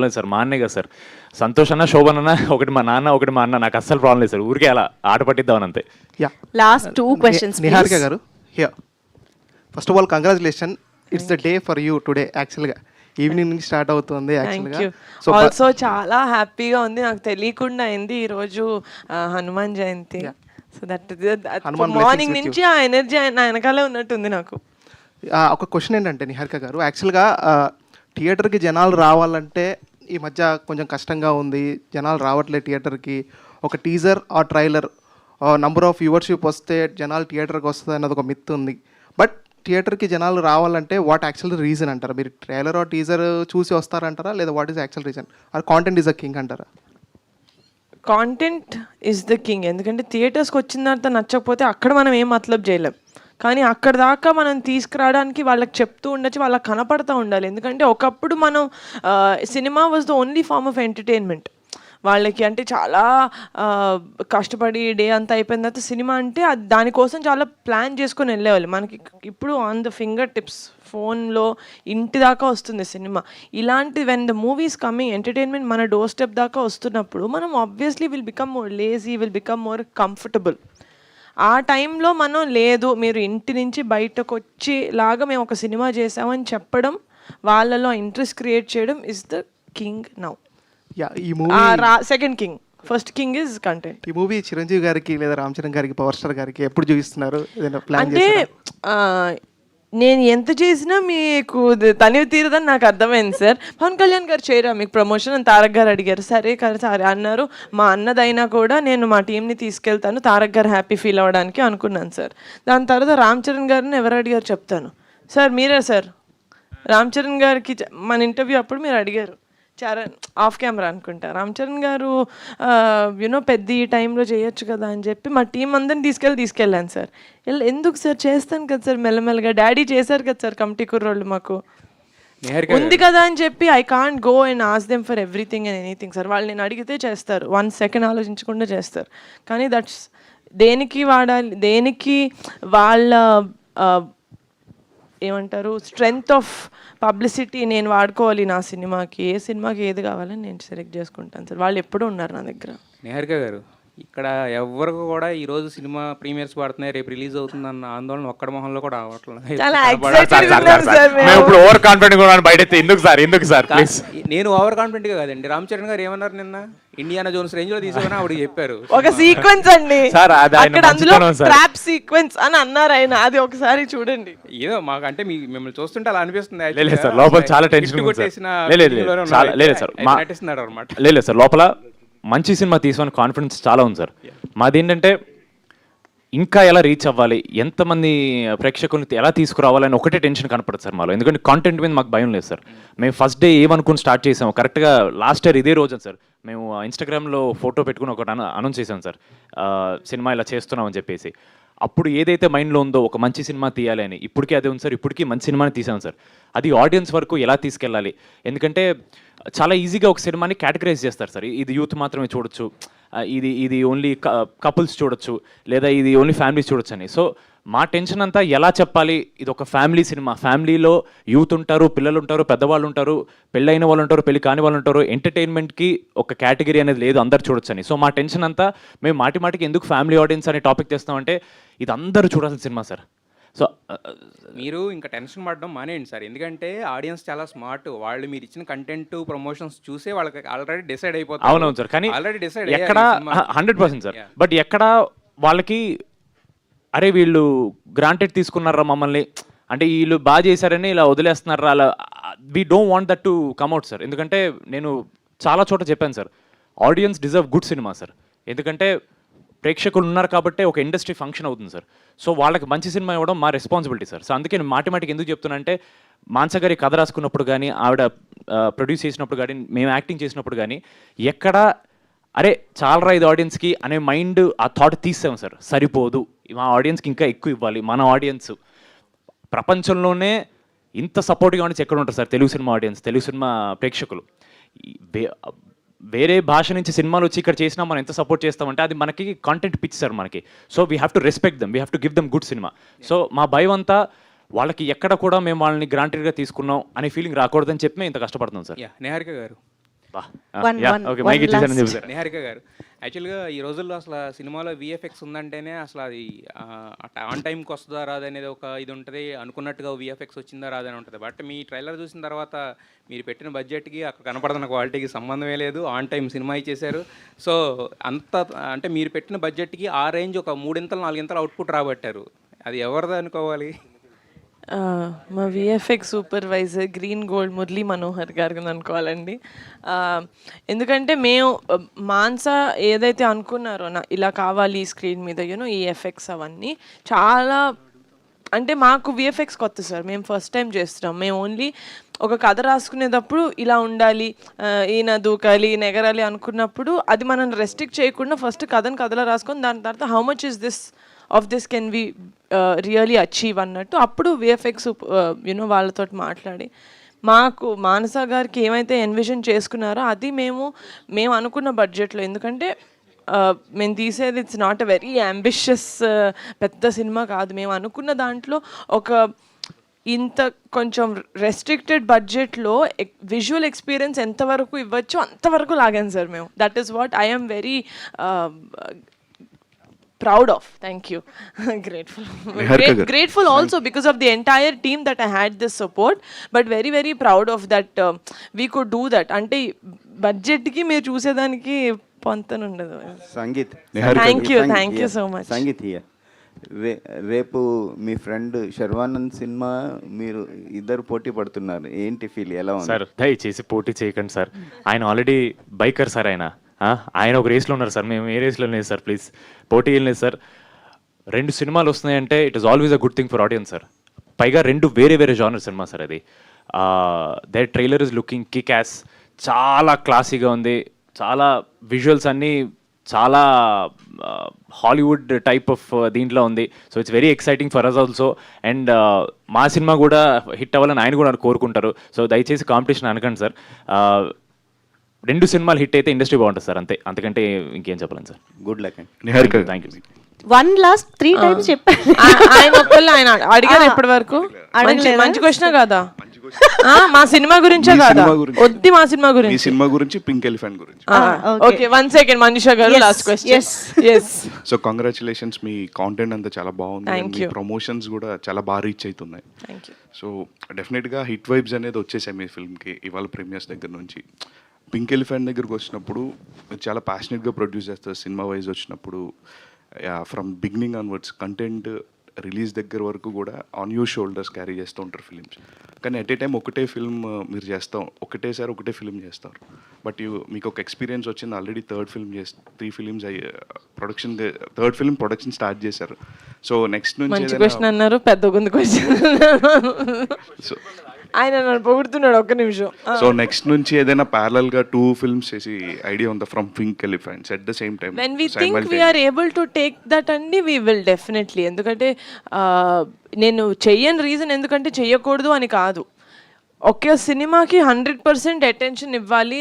లేదు సార్, మా అన్నే కదా సార్. సంతోష్ అన్న, శోభన్ అన్న, ఒకటి మా నాన్న, ఒకటి మా అన్న, నాకు అస్సలు ప్రాబ్లం లేదు సార్. ఊరికే అలా ఆట పట్టిద్దామని అంతే. లాస్ట్ 2 questions నిహారిక గారు, here first of all congratulation, it's the day for you today. యాక్చువల్గా ఈవినింగ్ నుంచి స్టార్ట్ అవుతుంది యాక్చువల్గా. సో ఆల్సో చాలా హ్యాపీగా ఉంది, నాకు తెలియకుండా అయింది ఈరోజు Hanuman Jayanti. So that morning నుంచి ఆ ఎనర్జీ నా వెనకాలే ఉన్నట్టుంది నాకు. ఒక క్వశ్చన్ ఏంటంటే నిహారిక గారు, యాక్చువల్గా థియేటర్కి జనాలు రావాలంటే ఈ మధ్య కొంచెం కష్టంగా ఉంది, జనాలు రావట్లేదు థియేటర్కి. ఒక టీజర్ ఆ ట్రైలర్ నంబర్ ఆఫ్ వ్యూవర్షిప్ వస్తే జనాలు థియేటర్కి వస్తుంది అన్నది ఒక మిత్ ఉంది. బట్ థియేటర్కి జనాలు రావాలంటే వాట్ యాక్చువల్ రీజన్ అంటారా? మీరు ట్రైలర్ ఆ టీజర్ చూసి వస్తారంటారా, లేదా what is actual reason? Or content is a king అంటారా? Content is the king. ఎందుకంటే థియేటర్స్కి వచ్చిన తర్వాత నచ్చకపోతే అక్కడ మనం ఏం మతలబ్ చేయలేం. కానీ అక్కడ దాకా మనం తీసుకురావడానికి వాళ్ళకి చెప్తూ ఉండొచ్చు, వాళ్ళకి కనపడుతూ ఉండాలి. ఎందుకంటే ఒకప్పుడు మనం cinema was the only form of entertainment వాళ్ళకి. అంటే చాలా కష్టపడి డే అంతా అయిపోయిన తర్వాత సినిమా అంటే దానికోసం చాలా ప్లాన్ చేసుకొని వెళ్ళేవాళ్ళు. మనకి ఇప్పుడు ఆన్ ద ఫింగర్ టిప్స్ ఫోన్లో ఇంటి దాకా వస్తుంది సినిమా. ఇలాంటి when the movies coming entertainment మన డోర్ స్టెప్ దాకా వస్తున్నప్పుడు మనం obviously will become more lazy, will become more comfortable. ఆ టైంలో మనం లేదు, మీరు ఇంటి నుంచి బయటకు వచ్చేలాగా మేము ఒక సినిమా చేసామని చెప్పడం, వాళ్ళలో ఇంట్రెస్ట్ క్రియేట్ చేయడం ఇస్ ద కింగ్ నౌ. ఈ movie second king, first king is content. ఈ మూవీ చిరంజీవి గారికి లేదా రామ్ చరణ్ గారికి, పవర్ స్టార్ గారికి ఎప్పుడు చూపిస్తున్నారు? ఏదైనా ప్లాన్ అంటే నేను ఎంత చేసినా మీకు తనివి తీరదని నాకు అర్థమైంది సార్. పవన్ కళ్యాణ్ గారు చేయరా మీకు ప్రమోషన్ అని తారక్ గారు అడిగారు. సరే సరే అన్నారు. మా అన్నదైనా కూడా నేను మా టీంని తీసుకెళ్తాను, తారక్ గారు హ్యాపీ ఫీల్ అవ్వడానికి అనుకున్నాను సార్. దాని తర్వాత రామ్ చరణ్ గారిని ఎవరు అడిగారు చెప్తాను సార్. మీరే సార్ రామ్ చరణ్ గారికి మన ఇంటర్వ్యూ అప్పుడు మీరు అడిగారు, చరణ్ ఆఫ్ కెమెరా అనుకుంటా, రామ్ చరణ్ గారు యూనో పెద్ద ఈ టైంలో చేయొచ్చు కదా అని చెప్పి మా టీం అందరిని తీసుకెళ్ళాను సార్. ఎందుకు సార్, చేస్తాను కదా సార్ మెల్లమెల్లగా, డాడీ చేశారు కదా సార్ కమిటీ కుర్రోళ్ళు మాకు ఉంది కదా అని చెప్పి I can't go and ask them for everything and anything sir. వాళ్ళు నేను అడిగితే చేస్తారు, 1 సెకండ్ ఆలోచించకుండా చేస్తారు. కానీ దట్స్ దేనికి వాడాలి, దేనికి వాళ్ళ ఏమంటారు స్ట్రెంగ్త్ ఆఫ్ పబ్లిసిటీ నేను వాడుకోవాలి నా సినిమాకి. ఏ సినిమాకి ఏది కావాలని నేను సెలెక్ట్ చేసుకుంటాను సార్. వాళ్ళు ఎప్పుడూ ఉన్నారు నా దగ్గర. నిహారిక గారు, ఇక్కడ ఎవరికి కూడా ఈ రోజు సినిమా ప్రీమియర్స్ పడుతున్నాయి, రేపు రిలీజ్ అవుతుందన్న ఆందోళన ఒక్కడ మొహంలో కూడా ఓవర్ కాన్ఫిడెంట్ బయట ఎందుకు సార్, ఎందుకు సార్? నేను ఓవర్ కాన్ఫిడెంట్ గా కాదండి. రామ్ చరణ్ గారు ఏమన్నారు నిన్న, ఇండియానా జోన్స్ రేంజ్ లో తీసుకోని ఆవిడ చెప్పారు ఒక సీక్వెన్స్ అండి అక్కడ, అందులో ట్రాప్ సీక్వెన్స్ అని అన్నారు ఆయన. అది ఒకసారి చూడండి. ఏదో మాకు అంటే మిమ్మల్ని చూస్తుంటే అలా అనిపిస్తుంది. లోపల చాలా టెన్షన్ నటిస్తున్నాడు అనమాట. లేదు సార్, లోపల మంచి సినిమా తీసుకుని కాన్ఫిడెన్స్ చాలా ఉంది సార్. మాది ఏంటంటే ఇంకా ఎలా రీచ్ అవ్వాలి, ఎంతమంది ప్రేక్షకుల్ని ఎలా తీసుకురావాలని ఒకటే టెన్షన్ కనపడుతుంది సార్ మాలో. ఎందుకంటే కాంటెంట్ మీద మాకు భయం లేదు సార్. మేము ఫస్ట్ డే ఏమనుకుని స్టార్ట్ చేసాము, కరెక్ట్గా లాస్ట్ ఇయర్ ఇదే రోజు సార్ మేము ఇన్స్టాగ్రామ్లో ఫోటో పెట్టుకుని ఒకటి అనౌన్స్ చేసాం సార్, సినిమా ఇలా చేస్తున్నామని చెప్పేసి. అప్పుడు ఏదైతే మైండ్లో ఉందో ఒక మంచి సినిమా తీయాలి అని, ఇప్పటికీ అదే ఉంది సార్. ఇప్పటికీ మంచి సినిమాని తీసాం సార్. అది ఆడియన్స్ వరకు ఎలా తీసుకెళ్ళాలి, ఎందుకంటే చాలా ఈజీగా ఒక సినిమాని కేటగరైజ్ చేస్తారు సార్. ఇది యూత్ మాత్రమే చూడొచ్చు, ఇది ఓన్లీ కపుల్స్ చూడొచ్చు, లేదా ఇది ఓన్లీ ఫ్యామిలీస్ చూడొచ్చు అని. సో మా టెన్షన్ అంతా ఎలా చెప్పాలి, ఇది ఒక ఫ్యామిలీ సినిమా, ఫ్యామిలీలో యూత్ ఉంటారు, పిల్లలు ఉంటారు, పెద్దవాళ్ళు ఉంటారు, పెళ్ళైన వాళ్ళు ఉంటారు, పెళ్లి కాని వాళ్ళు ఉంటారు. ఎంటర్టైన్మెంట్కి ఒక కేటగిరీ అనేది లేదు, అందరు చూడొచ్చు అని. సో మా టెన్షన్ అంతా మేము మాటికి ఎందుకు ఫ్యామిలీ ఆడియన్స్ అనే టాపిక్ తెస్తామంటే ఇది అందరూ చూడాల్సిన సినిమా సార్. సో మీరు ఇంకా టెన్షన్ పడడం మానేయండి సార్. ఎందుకంటే ఆడియన్స్ చాలా స్మార్ట్. వాళ్ళు మీరు ఇచ్చిన కంటెంట్ ప్రమోషన్స్ చూసే వాళ్ళకి ఆల్రెడీ డిసైడ్ అయిపోతుంది. అవునవును సార్, కానీ ఆల్రెడీ డిసైడ్ ఎక్కడ 100% సార్. బట్ ఎక్కడ వాళ్ళకి అరే వీళ్ళు గ్రాంటెడ్ తీసుకున్నారా మమ్మల్ని, అంటే వీళ్ళు బాగా చేశారని ఇలా వదిలేస్తున్నారా, అలా we don't want that to come at sir. ఎందుకంటే నేను చాలా చోట చెప్పాను sir, audience deserve good cinema sir. ఎందుకంటే ప్రేక్షకులు ఉన్నారు కాబట్టి ఒక ఇండస్ట్రీ ఫంక్షన్ అవుతుంది సార్. సో వాళ్ళకి మంచి సినిమా ఇవ్వడం మా రెస్పాన్సిబిలిటీ సార్. సో అందుకే నేను మాటికి ఎందుకు చెప్తున్నా అంటే, మాన్సా గారి కథ రాసుకున్నప్పుడు కానీ, ఆవిడ ప్రొడ్యూస్ చేసినప్పుడు కానీ, మేము యాక్టింగ్ చేసినప్పుడు కానీ ఎక్కడ అరే చాలరా ఇది ఆడియన్స్కి అనే మైండ్ ఆ థాట్ తీసాం సార్. సరిపోదు, మా ఆడియన్స్కి ఇంకా ఎక్కువ ఇవ్వాలి. మన ఆడియన్స్ ప్రపంచంలోనే ఇంత సపోర్ట్గా ఆడియన్స్ ఎక్కడ ఉంటారు sir? Telugu cinema audience, Telugu cinema ప్రేక్షకులు. వేరే భాష నుంచి సినిమాలు వచ్చి ఇక్కడ చేసినా మనం ఎంత సపోర్ట్ చేస్తామంటే అది మనకి కాంటెంట్ పిచ్ సార్ మనకి. So we have to respect them, we have to give them good cinema. So మా భయం అంతా వాళ్ళకి ఎక్కడ కూడా మేము వాళ్ళని గ్రాంటెడ్గా తీసుకున్నాం అనే ఫీలింగ్ రాకూడదని చెప్పి మేము ఇంత కష్టపడుతున్నాం సార్. నిహారిక గారు, ఓకే మైక్ ఇచ్చేసారని చెప్తారు. నిహారిక గారు, యాక్చువల్గా ఈ రోజుల్లో అసలు సినిమాలో విఎఫ్ఎక్స్ ఉందంటేనే అసలు అది ఆన్ టైంకి వస్తుందా రాదనేది ఒక ఇది ఉంటుంది, అనుకున్నట్టుగా విఎఫ్ఎక్స్ వచ్చిందా రాదని ఉంటుంది. బట్ మీ ట్రైలర్ చూసిన తర్వాత మీరు పెట్టిన బడ్జెట్కి అక్కడ కనపడుతున్న క్వాలిటీకి సంబంధమే లేదు, ఆన్ టైం సినిమా ఇచ్చేశారు. సో అంత అంటే మీరు పెట్టిన బడ్జెట్కి ఆ రేంజ్ ఒక 3-4 అవుట్పుట్ రాబట్టారు. అది ఎవరిది అనుకోవాలి? మా VFX supervisor green gold Murali Manohar గారికి అనుకోవాలండి. ఎందుకంటే మేము మాన్సా ఏదైతే అనుకున్నారో ఇలా కావాలి స్క్రీన్ మీద ఈ ఎఫెక్ట్స్ అవన్నీ చాలా అంటే మాకు విఎఫ్ఎక్స్ కొత్త సార్, మేము ఫస్ట్ టైం చేస్తున్నాం. మేము ఓన్లీ ఒక కథ రాసుకునేటప్పుడు ఇలా ఉండాలి, ఈయన దూకాలి, ఈయన ఎగరాలి అనుకున్నప్పుడు అది మనం రెస్ట్రిక్ట్ చేయకుండా ఫస్ట్ కథలా రాసుకొని దాని తర్వాత how much is this of this can we really achieve అన్నట్టు అప్పుడు విఎఫ్ఎక్స్ వాళ్ళతో మాట్లాడి మాకు మానస గారికి ఏమైతే ఎన్విజన్ చేసుకున్నారో అది మేము అనుకున్న బడ్జెట్లో. ఎందుకంటే మేము తీసేది it's not a very ambitious పెద్ద సినిమా కాదు. మేము అనుకున్న దాంట్లో ఒక ఇంత కొంచెం రెస్ట్రిక్టెడ్ బడ్జెట్లో విజువల్ ఎక్స్పీరియన్స్ ఎంతవరకు ఇవ్వచ్చో అంతవరకు లాగాను సార్ మేము. That is what I am very proud of. Thank you. Grateful also because of the entire team that I had this support, but very very proud of that we could do that. Ante budget ki meer chusedaniki pontan undadu. Sangeet, thank you so much. Sangeet here. రేపు మీ friend Sharwanand cinema మీరు ఇద్దరు పోటీ పడుతున్నారు, ఏంటి feel, ఎలా ఉంది sir? దయచేసి పోటీ చేయకండి సార్, ఆయన ఆల్రెడీ బైకర్ సార్, ఆయన ఒక రేస్లో ఉన్నారు సార్, మేము ఏ రేస్లో లేదు సార్, ప్లీజ్ పోటీ ఏం లేదు సార్. 2 సినిమాలు వస్తున్నాయంటే it is always a good thing for audience sir. పైగా 2 వేరే జానర్ సినిమా సార్. అది that trailer is looking kick ass, చాలా క్లాసీగా ఉంది, చాలా విజువల్స్ అన్నీ చాలా హాలీవుడ్ టైప్ ఆఫ్ దీంట్లో ఉంది. So it's very exciting for us also. And మా సినిమా కూడా హిట్ అవ్వాలని ఆయన కూడా కోరుకుంటారు. సో దయచేసి కాంపిటీషన్ అనకండి సార్. 2 సినిమాలు హిట్ అయితే ఇండస్ట్రీ బాగుంటుంది సార్, అంతే, అంతకంటే ఇంకేం చెప్పలేను సార్. గుడ్ లక్ అండి. Niharika, thank you. 1 last 3 times చెప్పాను. ఆయన అడిగారు ఇప్పటి వరకు. మంచి క్వశ్చన్ కాదా? మా సినిమా గురించే కాదా? వద్ది మా సినిమా గురించి. మీ సినిమా గురించి, పింక్ ఎలిఫెంట్ గురించి. Okay, 1 second Manisha garu, last question. yes so congratulations, మీ కాంటెంట్ అంతా చాలా బాగుంది, మీ ప్రమోషన్స్ కూడా చాలా బాగా రీచ్ అవుతున్నాయి. సో డెఫినెట్గా హిట్ వైబ్స్ అనేది వచ్చేసాయి మీ ఫిల్మ్కి ఇవాళ ప్రీమియర్స్ దగ్గర నుంచి. పింక్ ఎలిఫెంట్ దగ్గరకు వచ్చినప్పుడు చాలా ప్యాషనెట్గా ప్రొడ్యూస్ చేస్తారు. సినిమా వైజ్ వచ్చినప్పుడు from beginning onwards content release దగ్గర వరకు కూడా ఆన్ యూ షోల్డర్స్ క్యారీ చేస్తూ ఉంటారు ఫిలిమ్స్. కానీ ఎట్ ఏ టైం ఒకటే ఫిల్మ్ మీరు చేస్తాం, ఒకటేసారి ఒకటే ఫిల్మ్ చేస్తారు. బట్ మీకు ఒక ఎక్స్పీరియన్స్ వచ్చింది, already 3rd films production, 3rd film production start చేశారు. సో నెక్స్ట్ నుంచి క్వశ్చన్ అన్నారు, పెద్ద గుంది క్వశ్చన్. సో ఆయన నన్ను పొగుడుతున్నాడు, ఒక్క నిమిషం. సో నెక్స్ట్ నుంచి ఏదైనా ప్యారలల్ గా 2 ఫిల్మ్స్ చేసి ఐడియా ఉందా from pink elephants at the same time? when we think we are able to take that అండి, we will definitely. ఎందుకంటే నేను చెయ్యని రీజన్ ఎందుకంటే చెయ్యకూడదు అని కాదు, ఒకే సినిమాకి 100% అటెన్షన్ ఇవ్వాలి,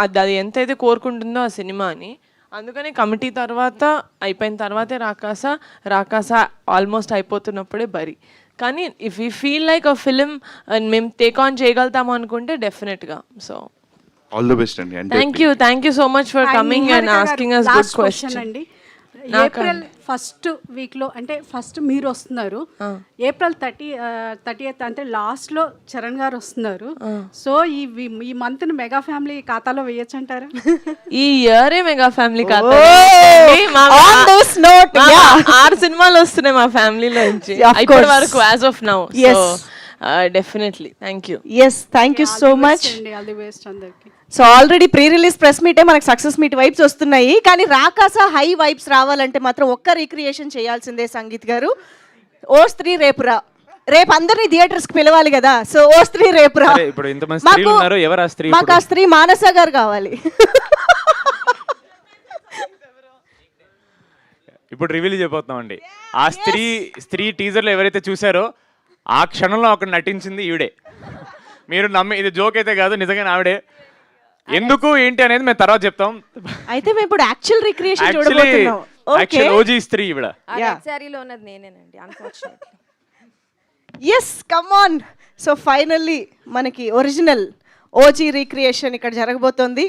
అది ఎంతైతే కోరుకుంటుందో ఆ సినిమా అని. అందుకని కమిటీ తర్వాత అయిపోయిన తర్వాతే రాకాస ఆల్మోస్ట్ అయిపోతున్నప్పుడే బరి. కానీ if you feel like a film మేము టేక్ ఆన్ చేయగలుగుతాము అనుకుంటే డెఫినెట్గా. సో ఆల్ ది బెస్ట్ అండి. Thank you so much for coming and asking us good question అండి. ఏప్రిల్ ఫస్ట్ వీక్లో అంటే ఫస్ట్ మీరు వస్తున్నారు, ఏప్రిల్ 30th అంటే లాస్ట్లో చరణ్ గారు వస్తున్నారు. సో ఈ మంత్ మెగా ఫ్యామిలీ ఖాతాలో వేయచ్చు అంటారా? ఈ ఇయరే మెగా ఫ్యామిలీ ఖాతా. 6 సినిమాలు వస్తున్నాయి మా ఫ్యామిలీలో నుంచి ఇప్పటి వరకు as of now. Definitely thank you. Yes, thank you so much. All the best అందరికి. So already pre release press మీటే మనకు సక్సెస్ మీట్ వైబ్స్ వస్తున్నాయి, కానీ రాకాస హై వైబ్స్ రావాలంటే మాత్రం ఒక్క రీక్రియేషన్ చేయాల్సిందే సంగీత్ గారు. ఓ స్త్రీ రేపురా, రేపు అందరినీ థియేటర్స్ కి పిలవాలి కదా. సో ఓ స్త్రీ రేపురా, ఇప్పుడు ఇంతమంది స్త్రీలు ఉన్నారు, ఎవరు ఆ స్త్రీ? మాకు ఆ స్త్రీ మానస గారు కావాలి. ఇప్పుడు రివీల్ చేయబోతున్నామండి. ఆ స్త్రీ టీజర్లో ఎవరైతే చూసారో ఆ క్షణంలో అక్కడ నటించింది ఈవిడే. మీరు నమ్మి, ఇది జోక్ అయితే కాదు, నిజంగా ఆవిడే. ఎందుకు ఏంటి అనేది మేము తర్వాత చెప్తాం. అయితే మేము ఇప్పుడు యాక్చువల్ రీక్రియేషన్ చూడబోతున్నాం. యాక్చువల్ ఓజీ స్త్రీ ఈవిడ. సారీలో ఉన్నది నేనేనండి, unfortunately. Yes, come on. So finally మనకి ఒరిజినల్ ఓజీ రీక్రియేషన్ ఇక్కడ జరగబోతోంది.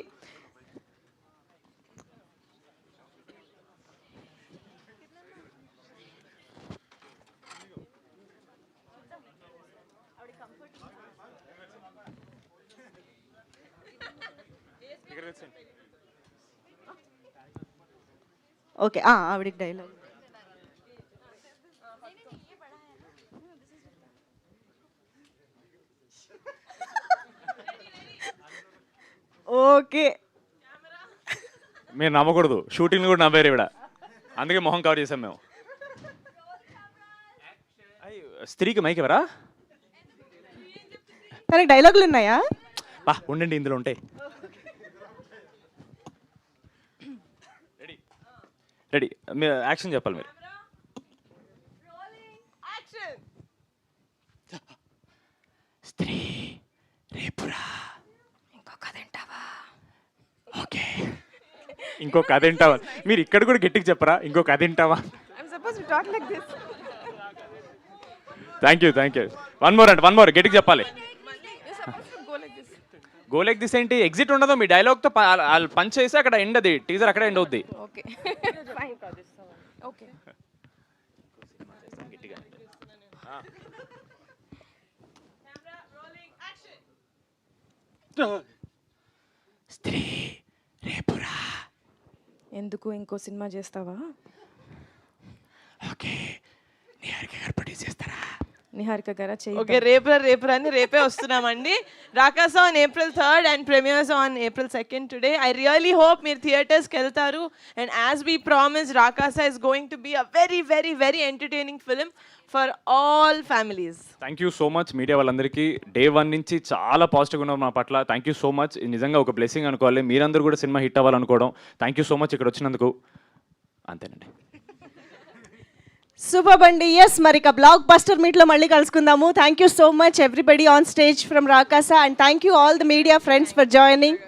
ఓకే, ఆవిడకి డైలాగ్. ఓకే, మీరు నమ్మకూడదు, షూటింగ్ కూడా నవ్వారు ఇవిడ, అందుకే మొహం కవర్ చేసాం మేము. స్త్రీకి మైక్ ఎవరా? తనకి డైలాగులు ఉన్నాయా? ఉండండి, ఇందులో ఉంటాయి. రెడీ రెడీ, మీరు యాక్షన్ చెప్పాలి. మీరు స్త్రీ రేపురా, ఇంకో కథ వింటావా? ఓకే, ఇంకో కథ వింటావా? మీరు ఇక్కడ కూడా గట్టిగా చెప్పరా, ఇంకో కథ వింటావా? Thank you. వన్ మోర్ గట్టిగా చెప్పాలి. గో లైక్ దిస్ ఏంటి? ఎగ్జిట్ ఉండదు మీ డైలాగ్తో, పంచ్ చేసి అక్కడ ఎండ్, అది టీజర్ అక్కడ ఎండ్ అవుద్ది. ఓకే ఓకే స్త్రీ రేపురా, ఎందుకు ఇంకో సినిమా చేస్తావా? ఓకే, నిహారిక గారు ప్రొడ్యూస్ చేస్తారా? నిహారిక గారా చేయి. ఓకే, రేపురా అని రేపే వస్తున్నామండి. Rakasa on April 3rd and premieres on April 2nd today. I really hope మీరు థియేటర్స్కి వెళ్తారు. And as we promise, Rakasa is going to be a very very very entertaining film for all families. Thank you so much media వాళ్ళందరికీ. Day 1 నుంచి చాలా పాజిటివ్గా ఉన్నారు మా పట్ల. Thank you so much. నిజంగా ఒక బ్లెస్సింగ్ అనుకోవాలి, మీరందరూ కూడా సినిమా హిట్ అవ్వాలనుకోవడం. థ్యాంక్ యూ సో మచ్ ఇక్కడ వచ్చినందుకు. అంతేనండి. సూపర్ అండి. ఎస్, మరి ఇక బ్లాక్ బస్టర్ మీట్లో మళ్ళీ కలుసుకుందాము. Thank you so much everybody on stage from Rakasa, and thank you all the media friends for joining.